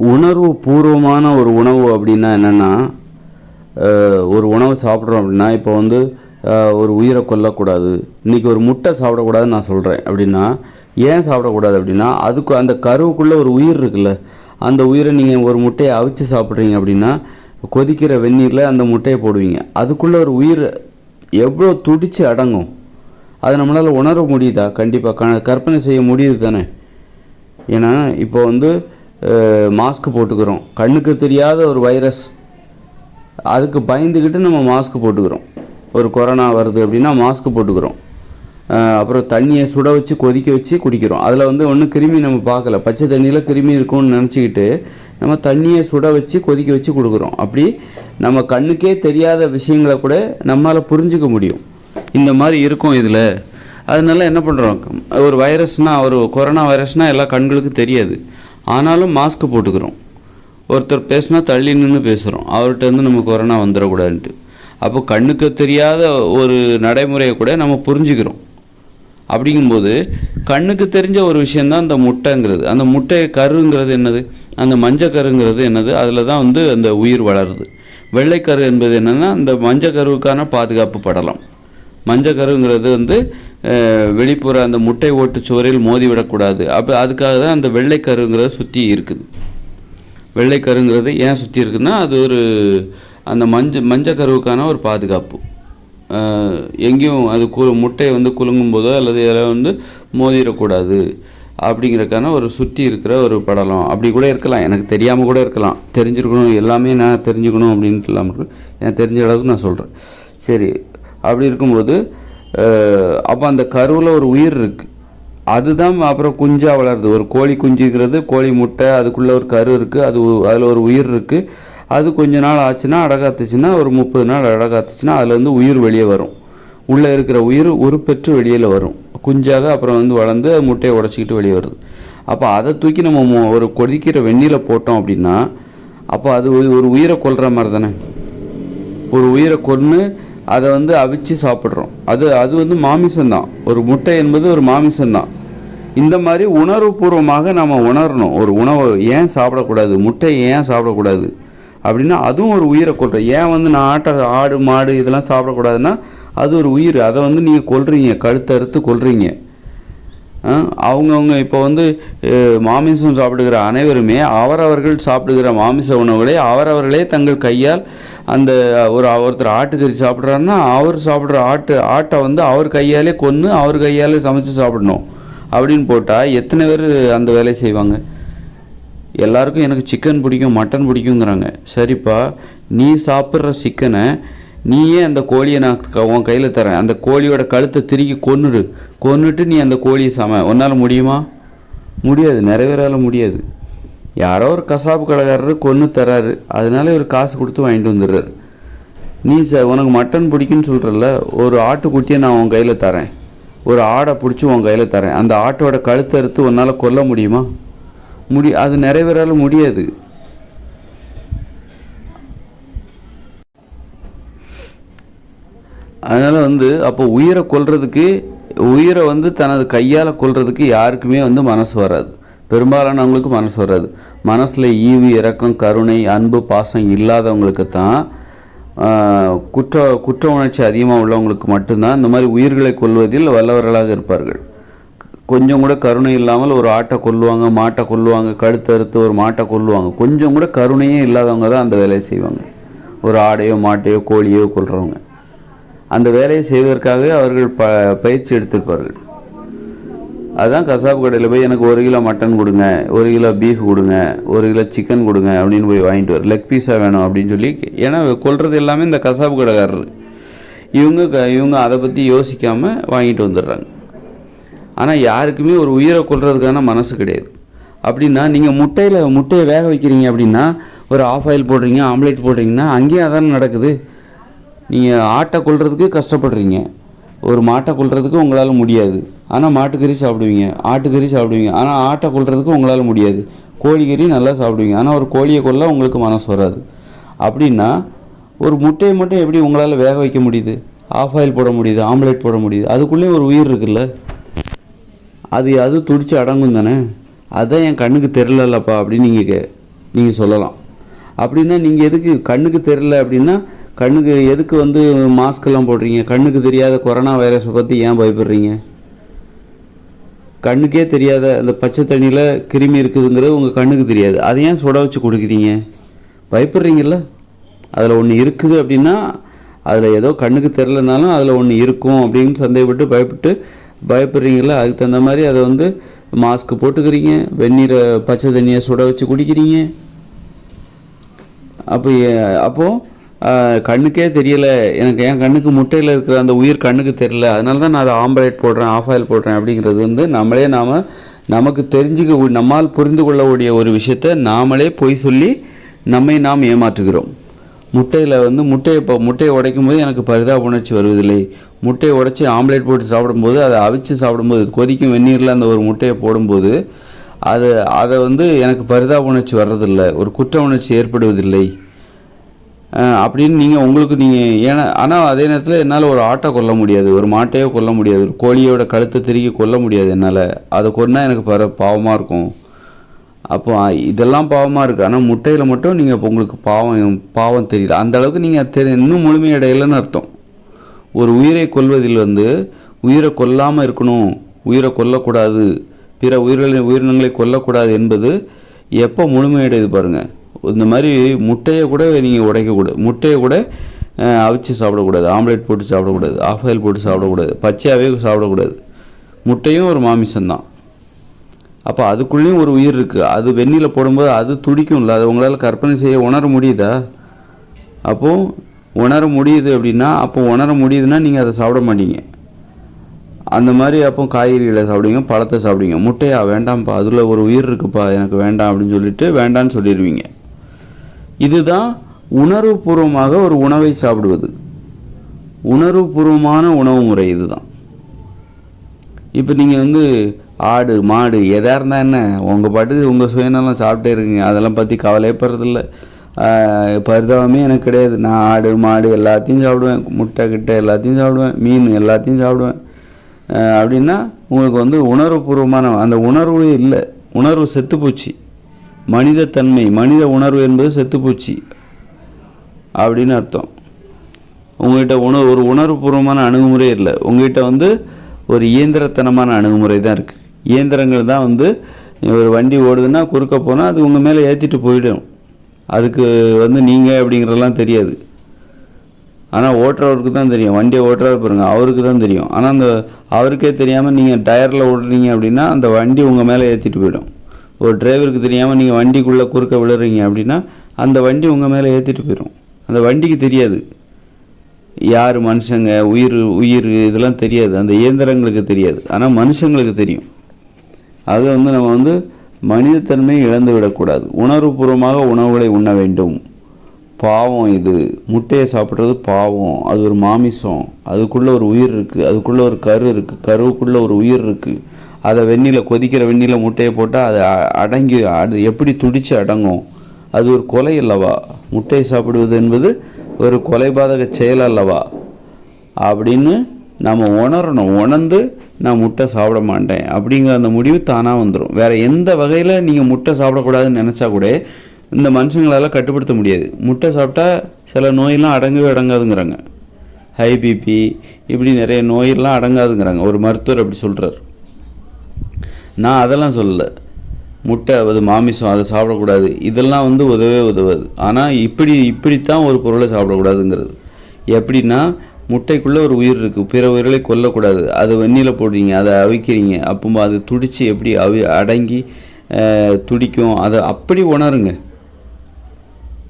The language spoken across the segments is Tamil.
உணர்வு பூர்வமான ஒரு உணவு அப்படின்னா என்னென்னா, ஒரு உணவு சாப்பிட்றோம் அப்படின்னா, இப்போ வந்து ஒரு உயிரை கொல்லக்கூடாது, இன்றைக்கி ஒரு முட்டை சாப்பிடக்கூடாதுன்னு நான் சொல்கிறேன் அப்படின்னா, ஏன் சாப்பிடக்கூடாது அப்படின்னா, அதுக்கு அந்த கருவுக்குள்ளே ஒரு உயிர் இருக்குல்ல, அந்த உயிரை நீங்கள் ஒரு முட்டையை அவிச்சு சாப்பிட்றீங்க அப்படின்னா, கொதிக்கிற வெந்நீரில் அந்த முட்டையை போடுவீங்க, அதுக்குள்ளே ஒரு உயிர் எவ்வளோ துடித்து அடங்கும், அது நம்மளால் உணர முடியுதா? கண்டிப்பாக கற்பனை செய்ய முடியுது தானே. ஏன்னா இப்போ வந்து மாஸ்க் போட்டுக்கிறோம், கண்ணுக்கு தெரியாத ஒரு வைரஸ், அதுக்கு பயந்துக்கிட்டு நம்ம மாஸ்க் போட்டுக்கிறோம். ஒரு கொரோனா வருது அப்படின்னா மாஸ்க் போட்டுக்கிறோம். அப்புறம் தண்ணியை சுட வச்சு கொதிக்க வச்சு குடிக்கிறோம். அதில் வந்து ஒன்றும் கிருமி நம்ம பார்க்கல, பச்சை தண்ணியில் கிருமி இருக்கும்னு நினச்சிக்கிட்டு நம்ம தண்ணியை சுட வச்சு கொதிக்க வச்சு கொடுக்குறோம். அப்படி நம்ம கண்ணுக்கே தெரியாத விஷயங்களை கூட நம்மளால் புரிஞ்சிக்க முடியும். இந்த மாதிரி இருக்கும் இதில். அதனால என்ன பண்ணுறோம், ஒரு வைரஸ்னால், ஒரு கொரோனா வைரஸ்னால் எல்லா கண்களுக்கு தெரியாது, ஆனாலும் மாஸ்க் போட்டுக்கிறோம். ஒருத்தர் பேசினா தள்ளி நின்று பேசுகிறோம், அவர்கிட்ட வந்து நம்ம கொரோனா வந்துடக்கூடாதுன்ட்டு. அப்போ கண்ணுக்கு தெரியாத ஒரு நடைமுறையை கூட நம்ம புரிஞ்சுக்கிறோம். அப்படிங்கும்போது கண்ணுக்கு தெரிஞ்ச ஒரு விஷயந்தான் அந்த முட்டைங்கிறது. அந்த முட்டை கருங்கிறது என்னது, அந்த மஞ்சள் கருங்கிறது என்னது, அதில் தான் வந்து அந்த உயிர் வளருது. வெள்ளைக்கரு என்பது என்னென்னா, அந்த மஞ்சள் கருவுக்கான பாதுகாப்பு படலம். மஞ்சள் கருங்கிறது வந்து வெளிப்புற அந்த முட்டை ஓட்டு சுவரில் மோதிவிடக்கூடாது. அப்போ அதுக்காக தான் அந்த வெள்ளைக்கருங்கிறது சுற்றி இருக்குது. வெள்ளைக்கருங்கிறது ஏன் சுற்றி இருக்குதுன்னா, அது ஒரு அந்த மஞ்சள் கருவுக்கான ஒரு பாதுகாப்பு. எங்கேயும் அது முட்டை வந்து குலுங்கும் போதோ அல்லது எல்லாம் வந்து மோதிடக்கூடாது அப்படிங்கிறதுக்கான ஒரு சுற்றி இருக்கிற ஒரு படலம். அப்படி கூட இருக்கலாம், எனக்கு தெரியாமல் கூட இருக்கலாம், தெரிஞ்சிருக்கணும், எல்லாமே நான் தெரிஞ்சுக்கணும் அப்படின்ட்டு இல்லாமல் எனக்கு தெரிஞ்ச அளவுக்கு நான் சொல்கிறேன். சரி, அப்படி இருக்கும்போது அப்போ அந்த கருவில் ஒரு உயிர் இருக்குது, அதுதான் அப்புறம் குஞ்சாக வளருது. ஒரு கோழி குஞ்சுங்கிறது, கோழி முட்டை, அதுக்குள்ளே ஒரு கரு இருக்குது, அதில் ஒரு உயிர் இருக்குது. அது கொஞ்ச நாள் ஆச்சுன்னா, அடகாத்துச்சுன்னா, ஒரு 30 நாள் அடகாத்துச்சுன்னா அதில் வந்து உயிர் வெளியே வரும். உள்ளே இருக்கிற உயிர் உருப்பெற்று வெளியில் வரும் குஞ்சாக. அப்புறம் வந்து வளர்ந்து முட்டையை உடச்சிக்கிட்டு வெளியே வருது. அப்போ அதை தூக்கி நம்ம ஒரு கொதிக்கிற வெந்நீரில் போட்டோம் அப்படின்னா, அப்போ அது ஒரு உயிரை கொல்ற மாதிரி தானே. ஒரு உயிரை கொன்று அதை வந்து அவிச்சு சாப்பிட்றோம். அது வந்து மாமிசம்தான். ஒரு முட்டை என்பது ஒரு மாமிசம்தான். இந்த மாதிரி உணர்வுபூர்வமாக நம்ம உணரணும். ஒரு உணவை ஏன் சாப்பிடக்கூடாது, முட்டையை ஏன் சாப்பிடக்கூடாது அப்படின்னா, அதுவும் ஒரு உயிரை கொல்றோம். ஏன் வந்து நான் ஆடு மாடு இதெல்லாம் சாப்பிடக்கூடாதுன்னா, அது ஒரு உயிர், அதை வந்து நீங்கள் கொல்றீங்க, கழுத்தை அறுத்து கொல்றீங்க. அவங்கவுங்க இப்போ வந்து மாமிசம் சாப்பிடுகிற அனைவருமே அவரவர்கள் சாப்பிடுகிற மாமிச உணவுகளை அவரவர்களே தங்கள் கையால், அந்த ஒருத்தர் ஆட்டுக்கறி சாப்பிட்றாருன்னா அவர் சாப்பிட்ற ஆட்டை வந்து அவர் கையாலே கொன்று அவர் கையாலே சமைச்சு சாப்பிடணும் அப்படின்னு போட்டால் எத்தனை பேர் அந்த வேலையை செய்வாங்க? எல்லாருக்கும் எனக்கு சிக்கன் பிடிக்கும், மட்டன் பிடிக்குங்கிறாங்க. சரிப்பா, நீ சாப்பிட்ற சிக்கனை நீயே அந்த கோழியை நான் உன் கையில் தரேன், அந்த கோழியோட கழுத்தை திருக்கி கொன்னுட்டு நீ அந்த கோழியை உன்னால் முடியுமா? முடியாது, நிறைவேறால முடியாது. யாரோ ஒரு கசாப்பு கடைக்காரரு கொன்று தராரு, அதனால இவர் காசு கொடுத்து வாங்கிட்டு வந்துடுறாரு. நீ உனக்கு மட்டன் பிடிக்குன்னு சொல்கிறல்ல, ஒரு ஆட்டுக்குட்டியை நான் உன் கையில் தரேன், ஒரு ஆடை பிடிச்சி உன் கையில் தரேன், அந்த ஆட்டோட கழுத்தை அறுத்து உன்னால் கொல்ல முடியுமா? அது நிறைவேறால முடியாது. அதனால் வந்து அப்போ உயிரை கொல்றதுக்கு, உயிரை வந்து தனது கையால் கொல்றதுக்கு யாருக்குமே வந்து மனசு வராது. பெரும்பாலானவங்களுக்கு மனசு வராது. மனசில் ஈவு, இரக்கம், கருணை, அன்பு, பாசம் இல்லாதவங்களுக்கு தான், குற்ற உணர்ச்சி அதிகமாக உள்ளவங்களுக்கு மட்டும்தான் இந்த மாதிரி உயிர்களை கொல்வதில் வல்லவர்களாக இருப்பார்கள். கொஞ்சம் கூட கருணை இல்லாமல் ஒரு ஆட்டை கொல்லுவாங்க, மாட்டை கொல்லுவாங்க, கழுத்து அறுத்து ஒரு மாட்டை கொல்லுவாங்க. கொஞ்சம் கூட கருணையே இல்லாதவங்க தான் அந்த வேலையை செய்வாங்க. ஒரு ஆடையோ மாட்டையோ கோழியோ கொல்றவங்க அந்த வேலையை செய்வதற்காகவே அவர்கள் பயிற்சி எடுத்திருப்பார்கள். அதுதான் கசாப்பு கடையில் போய் எனக்கு 1 கிலோ மட்டன் கொடுங்க, 1 கிலோ பீஃப் கொடுங்க, 1 கிலோ சிக்கன் கொடுங்க அப்படின்னு போய் வாங்கிட்டு வர, லெக் பீஸாக வேணும் அப்படின்னு சொல்லி. ஏன்னா கொல்றது எல்லாமே இந்த கசாப்பு கடைக்காரர். இவங்க அதை பற்றி யோசிக்காமல் வாங்கிட்டு வந்துடுறாங்க. ஆனால் யாருக்குமே ஒரு உயிரை கொல்றதுக்கான மனசு கிடையாது. அப்படின்னா நீங்கள் முட்டையை வேக வைக்கிறீங்க அப்படின்னா, ஒரு ஆஃப் ஆயில் போடுறீங்க, ஆம்லேட் போடுறீங்கன்னா அங்கேயும் அதானே நடக்குது. நீங்கள் ஆட்டை கொல்றதுக்கு கஷ்டப்படுறீங்க, ஒரு மாட்டை கொல்றதுக்கு உங்களால் முடியாது, ஆனால் மாட்டுக்கறி சாப்பிடுவீங்க, ஆட்டுக்கறி சாப்பிடுவீங்க, ஆனால் ஆட்டை கொல்றதுக்கு உங்களால் முடியாது. கோழிக்கறி நல்லா சாப்பிடுவீங்க, ஆனால் ஒரு கோழியை கொல்ல உங்களுக்கு மனசு வராது. அப்படின்னா ஒரு முட்டையை மட்டும் எப்படி உங்களால் வேக வைக்க முடியுது, ஆஃப் ஆயில் போட முடியுது, ஆம்லேட் போட முடியுது? அதுக்குள்ளேயும் ஒரு உயிர் இருக்குல்ல, அது துடிச்சு அடங்கும் தானே. அதுதான் என் கண்ணுக்கு தெரியலப்பா அப்படின்னு நீங்கள் நீங்கள் சொல்லலாம். அப்படின்னா நீங்கள் எதுக்கு கண்ணுக்கு தெரியல அப்படின்னா கண்ணுக்கு எதுக்கு வந்து மாஸ்க்கெல்லாம் போடுறீங்க? கண்ணுக்கு தெரியாத கொரோனா வைரஸை பற்றி ஏன் பயப்படுறீங்க? கண்ணுக்கே தெரியாத அந்த பச்சை தண்ணியில் கிருமி இருக்குதுங்கிறது உங்கள் கண்ணுக்கு தெரியாது, அதை ஏன் சுட வச்சு குடிக்கிறீங்க? பயப்படுறீங்கல்ல. அதில் ஒன்று இருக்குது அப்படின்னா அதில் ஏதோ கண்ணுக்கு தெரிலனாலும் அதில் ஒன்று இருக்கும் அப்படின்னு சந்தேகப்பட்டு பயப்படுறீங்கள. அதுக்கு தகுந்த மாதிரி அதை வந்து மாஸ்க்கு போட்டுக்கிறீங்க, வெந்நீரை பச்சை தண்ணியை சுட வச்சு குடிக்கிறீங்க. அப்போது கண்ணுக்கே தெரியலை, எனக்கு என் கண்ணுக்கு முட்டையில் இருக்கிற அந்த உயிர் கண்ணுக்கு தெரியல, அதனால தான் நான் அதை ஆம்லேட் போடுறேன், ஆஃப் ஆயில் போடுறேன் அப்படிங்கிறது வந்து நமக்கு தெரிஞ்சுக்க நம்மால் புரிந்து கொள்ளக்கூடிய ஒரு விஷயத்தை நாமளே பொய் சொல்லி நம்மை நாம் ஏமாற்றுகிறோம். முட்டையில் வந்து முட்டையை உடைக்கும் போது எனக்கு பரிதாப உணர்ச்சி வருவதில்லை. முட்டையை உடைச்சி ஆம்லேட் போட்டு சாப்பிடும்போது, அதை அவிச்சு சாப்பிடும்போது, கொதிக்கும் வெந்நீரில் அந்த ஒரு முட்டையை போடும்போது அதை வந்து எனக்கு பரிதாப உணர்ச்சி வர்றதில்லை, ஒரு குற்ற உணர்ச்சி ஏற்படுவதில்லை அப்படின்னு நீங்கள் ஆனால் அதே நேரத்தில் என்னால் ஒரு ஆட்டை கொல்ல முடியாது, ஒரு மாட்டையோ கொல்ல முடியாது, ஒரு கோழியோட கழுத்தை திருக்கி கொல்ல முடியாது என்னால். அதை கொன்னா எனக்கு பாவமாக இருக்கும். அப்போ இதெல்லாம் பாவமாக இருக்குது. ஆனால் முட்டையில் மட்டும் நீங்கள் இப்போ உங்களுக்கு பாவம் தெரியல. அந்தளவுக்கு நீங்கள் இன்னும் முழுமையடையலைன்னு அர்த்தம். ஒரு உயிரை கொல்வதில் வந்து உயிரை கொல்லாமல் இருக்கணும், உயிரை கொல்லக்கூடாது, பிற உயிரினங்களை கொல்லக்கூடாது என்பது எப்போ முழுமையடையுது பாருங்கள். இந்த மாதிரி முட்டையை கூட நீங்கள் உடைக்கக்கூடாது, முட்டையை கூட அவிச்சு சாப்பிடக்கூடாது, ஆம்லேட் போட்டு சாப்பிடக்கூடாது, ஆஃப் ஆயில் போட்டு சாப்பிடக்கூடாது, பச்சையாகவே சாப்பிடக்கூடாது. முட்டையும் ஒரு மாமிசம்தான். அப்போ அதுக்குள்ளேயும் ஒரு உயிர் இருக்குது. அது வெந்நீரில் போடும்போது அது துடிக்கும்ல, அதை உங்களால் கற்பனை செய்ய உணர முடியுதா? அப்போது உணர முடியுது அப்படின்னா, உணர முடியுதுன்னா நீங்கள் அதை சாப்பிட மாட்டீங்க. அந்த மாதிரி அப்போ காய்கறிகளை சாப்பிடுவீங்க, பழத்தை சாப்பிடுவீங்க. முட்டையா வேண்டாம்ப்பா, அதில் ஒரு உயிர் இருக்குப்பா, எனக்கு வேண்டாம் அப்படின்னு சொல்லிட்டு வேண்டான்னு சொல்லிடுவீங்க. இதுதான் உணர்வுபூர்வமாக ஒரு உணவை சாப்பிடுவது, உணர்வுபூர்வமான உணவு முறை இதுதான். இப்போ நீங்கள் வந்து ஆடு மாடு எதாக இருந்தால் என்ன, உங்கள் பாட்டுக்கு உங்கள் சுயநலம் சாப்பிட்டே இருக்குங்க, அதெல்லாம் பற்றி கவலைப்படுறதில்ல, பரிதாபமே எனக்கு கிடையாது. நான் ஆடு மாடு எல்லாத்தையும் சாப்பிடுவேன், முட்டை கிட்ட எல்லாத்தையும் சாப்பிடுவேன், மீன் எல்லாத்தையும் சாப்பிடுவேன் அப்படின்னா உங்களுக்கு வந்து உணர்வுபூர்வமான அந்த உணர்வு இல்லை, உணர்வு செத்துப்போச்சு. மனிதத்தன்மை, மனித உணர்வு என்பது செத்துப்போச்சு அப்படின்னு அர்த்தம். உங்கள்கிட்ட ஒரு உணர்வுபூர்வமான அணுகுமுறை இல்லை. உங்கள்கிட்ட வந்து ஒரு இயந்திரத்தனமான அணுகுமுறை தான் இருக்குது. இயந்திரங்கள் தான் வந்து ஒரு வண்டி ஓடுதுன்னா குறுக்க போனால் அது உங்கள் மேலே ஏற்றிட்டு போயிடும். அதுக்கு வந்து நீங்கள் அப்படிங்கிறதெல்லாம் தெரியாது. ஆனால் ஓட்டுறவருக்கு தான் தெரியும், வண்டியை ஓட்டுறவர் பாருங்க, அவருக்கு தான் தெரியும். ஆனால் அவருக்கே தெரியாமல் நீங்கள் டயரில் ஓடுறீங்க அப்படின்னா அந்த வண்டி உங்கள் மேலே ஏற்றிட்டு போயிடும். ஒரு டிரைவருக்கு தெரியாமல் நீங்கள் வண்டிக்குள்ளே குறுக்க விழுறீங்க அப்படின்னா அந்த வண்டி உங்கள் மேலே ஏற்றிட்டு போயிடும். அந்த வண்டிக்கு தெரியாது யார் மனுஷங்க, உயிர் இதெல்லாம் தெரியாது, அந்த இயந்திரங்களுக்கு தெரியாது. ஆனால் மனுஷங்களுக்கு தெரியும். அது வந்து நம்ம வந்து மனிதத்தன்மையை இழந்து விடக்கூடாது. உணர்வுபூர்வமாக உணவுகளை உண்ண வேண்டும். பாவம் இது, முட்டையை சாப்பிட்றது பாவம், அது ஒரு மாமிசம், அதுக்குள்ளே ஒரு உயிர் இருக்குது, அதுக்குள்ளே ஒரு கரு இருக்குது, கருவுக்குள்ளே ஒரு உயிர் இருக்குது. அதை கொதிக்கிற வெந்நீரில் முட்டையை போட்டால் அது எப்படி துடித்து அடங்கும்? அது ஒரு கொலை அல்லவா? முட்டையை சாப்பிடுவது என்பது ஒரு கொலைபாதக செயல் அல்லவா அப்படின்னு நம்ம உணரணும். உணர்ந்து நான் முட்டை சாப்பிட மாட்டேன் அப்படிங்கிற அந்த முடிவு தானாக வந்துடும். வேறு எந்த வகையில் நீங்கள் முட்டை சாப்பிடக்கூடாதுன்னு நினச்சா கூட இந்த மனுஷங்களால் கட்டுப்படுத்த முடியாது. முட்டை சாப்பிட்டா சில நோயெல்லாம் அடங்கவே அடங்காதுங்கிறாங்க. ஹை பிபி இப்படி நிறைய நோயெல்லாம் அடங்காதுங்கிறாங்க. ஒரு மருத்துவர் அப்படி சொல்கிறார். நான் அதெல்லாம் சொல்லலை. முட்டை அது மாமிசம், அதை சாப்பிடக்கூடாது, இதெல்லாம் வந்து உதவாது. ஆனால் இப்படித்தான் ஒரு பொருளை சாப்பிடக்கூடாதுங்கிறது. எப்படின்னா முட்டைக்குள்ளே ஒரு உயிர் இருக்குது, பிற உயிர்களை கொல்லக்கூடாது. அது வெந்நீரில் போடுறீங்க, அதை அவிக்கிறீங்க, அப்போ அது துடித்து எப்படி அடங்கி துடிக்கும், அதை அப்படி உணருங்க.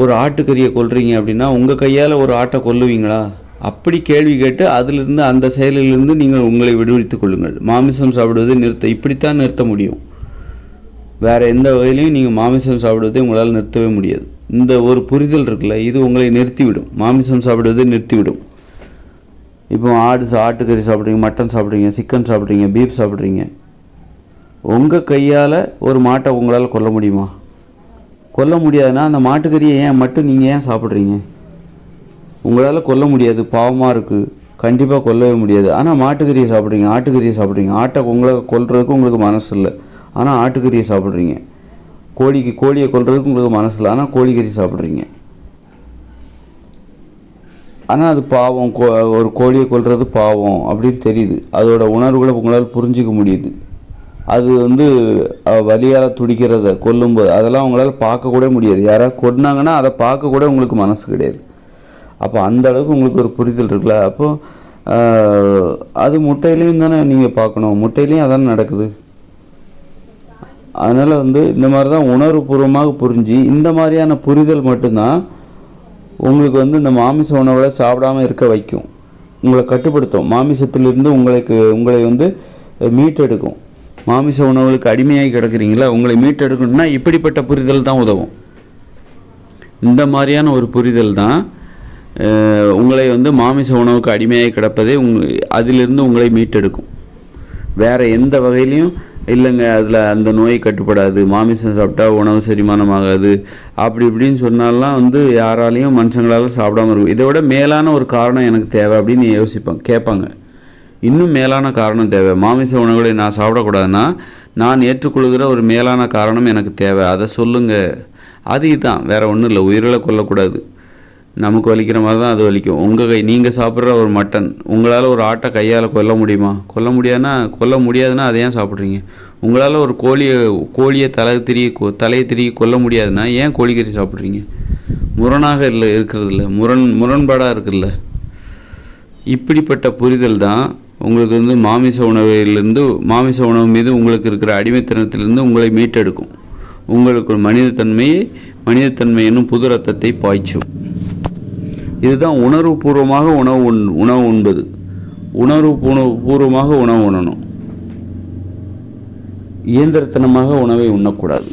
ஒரு ஆட்டுக்கறியை கொல்றீங்க அப்படின்னா உங்கள் கையால் ஒரு ஆட்டை கொல்லுவீங்களா? அப்படி கேள்வி கேட்டு அதிலிருந்து அந்த செயலிலிருந்து நீங்கள் உங்களை விடுவித்துக் கொள்ளுங்கள். மாமிசம் சாப்பிடுவதை இப்படித்தான் நிறுத்த முடியும். வேறு எந்த வகையிலையும் நீங்கள் மாமிசம் சாப்பிடுவதை உங்களால் நிறுத்தவே முடியாது. இந்த ஒரு புரிதல் இருக்குல்ல, இது உங்களை நிறுத்திவிடும். மாமிசம் சாப்பிடுவதை நிறுத்திவிடும். இப்போ ஆட்டுக்கறி சாப்பிட்றீங்க, மட்டன் சாப்பிட்றீங்க, சிக்கன் சாப்பிட்றீங்க, பீஃப் சாப்பிட்றீங்க. உங்கள் கையால் ஒரு மாட்டை உங்களால் கொல்ல முடியுமா? கொல்ல முடியாதுன்னா அந்த மாட்டுக்கறியை மட்டும் நீங்கள் ஏன் சாப்பிட்றீங்க? உங்களால் கொல்ல முடியாது, பாவமாக இருக்குது, கண்டிப்பாக கொல்லவே முடியாது. ஆனால் ஆட்டுக்கறியை சாப்பிட்றீங்க. ஆட்டை உங்களை கொல்றதுக்கு உங்களுக்கு மனசு இல்லை, ஆனால் ஆட்டுக்கறியை சாப்பிட்றீங்க. கோழியை கொல்றதுக்கு உங்களுக்கு மனசில், ஆனால் கோழிக்கறி சாப்பிட்றீங்க. ஆனால் அது பாவம், ஒரு கோழியை கொல்றது பாவம் அப்படின்னு தெரியுது. அதோட உணர்வுகளை உங்களால் புரிஞ்சிக்க முடியுது. அது வலியால் துடிக்கிறத கொல்லும்போது அதெல்லாம் உங்களால் பார்க்கக்கூட முடியாது. யாராவது கொன்னாங்கன்னா அதை பார்க்கக்கூட உங்களுக்கு மனசு கிடையாது. அப்போ அந்த அளவுக்கு உங்களுக்கு ஒரு புரிதல் இருக்குல்ல. அப்போது அது முட்டையிலையும் தானே நீங்கள் பார்க்கணும், முட்டையிலையும் அதானே நடக்குது. அதனால் இந்த மாதிரி தான் உணர்வுபூர்வமாக புரிஞ்சு, இந்த மாதிரியான புரிதல் மட்டும்தான் உங்களுக்கு இந்த மாமிச உணவுகளை சாப்பிடாமல் இருக்க வைக்கும், உங்களை கட்டுப்படுத்தும், மாமிசத்திலிருந்து உங்களை மீட்டெடுக்கும். மாமிச உணவுகளுக்கு அடிமையாகி கிடக்குறீங்களா, உங்களை மீட்டெடுக்கணும்னா இப்படிப்பட்ட புரிதல் தான் உதவும். இந்த மாதிரியான ஒரு புரிதல் தான் உங்களை மாமிச உணவுக்கு அடிமையாகி கிடப்பதே அதிலிருந்து உங்களை மீட்டெடுக்கும். வேறு எந்த வகையிலையும் இல்லைங்க, அதில் அந்த நோய் கட்டுப்படாது, மாமிசம் சாப்பிட்டா உணவு செரிமானமாகாது அப்படி இப்படின்னு சொன்னாலாம் யாராலையும் மனுஷங்களால் சாப்பிடாமல் இருக்கும். இதை விட மேலான ஒரு காரணம் எனக்கு தேவை அப்படின்னு கேட்பாங்க. இன்னும் மேலான காரணம் தேவை, மாமிச உணவுகளை நான் சாப்பிடக்கூடாதுன்னா நான் ஏற்றுக்கொள்கிற ஒரு மேலான காரணம் எனக்கு தேவை, அதை சொல்லுங்கள். அது இதுதான், வேறு ஒன்றும் இல்லை. உயிர்களை கொல்லக்கூடாது, நமக்கு வலிக்கிற மாதிரி தான் அது வலிக்கும். நீங்கள் சாப்பிட்ற ஒரு மட்டன், உங்களால் ஒரு ஆட்டை கையால் கொல்ல முடியுமா? கொல்ல முடியாதுன்னா அதை ஏன் சாப்பிட்றீங்க? உங்களால் ஒரு கோழியை தலையை திரி கொல்ல முடியாதுன்னா ஏன் கோழிக்கறி சாப்பிட்றீங்க? முரணாக இருக்கிறதில்ல, முரண்பாடாக இருக்குல்ல. இப்படிப்பட்ட புரிதல் தான் உங்களுக்கு மாமிச உணவு மீது உங்களுக்கு இருக்கிற அடிமைத்தனத்திலிருந்து உங்களை மீட்டெடுக்கும். உங்களுக்கு மனிதத்தன்மை என்னும் புது ரத்தத்தை பாய்ச்சும். இதுதான் உணர்வுபூர்வமாக உணவு உண்பது. உணர்வுபூர்வமாக உணவு உண்ணணும், இயந்திரத்தனமாக உணவை உண்ணக்கூடாது.